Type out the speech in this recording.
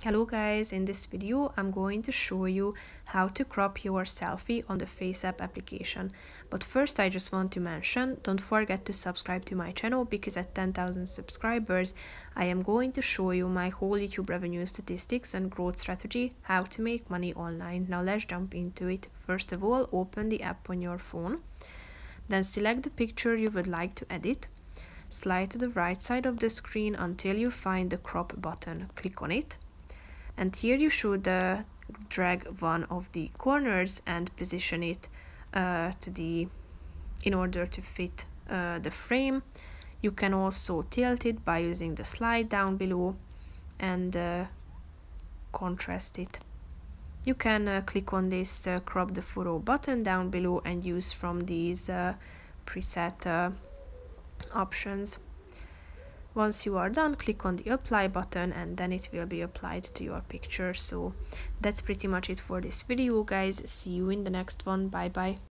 Hello guys, in this video I'm going to show you how to crop your selfie on the FaceApp application. But first I just want to mention, don't forget to subscribe to my channel because at 10,000 subscribers I am going to show you my whole YouTube revenue statistics and growth strategy, how to make money online. Now let's jump into it. First of all, open the app on your phone. Then select the picture you would like to edit. Slide to the right side of the screen until you find the crop button. Click on it. And here you should drag one of the corners and position it in order to fit the frame. You can also tilt it by using the slide down below and contrast it. You can click on this crop the photo button down below and use from these preset options. Once you are done, click on the apply button and then it will be applied to your picture. So that's pretty much it for this video, guys. See you in the next one. Bye bye.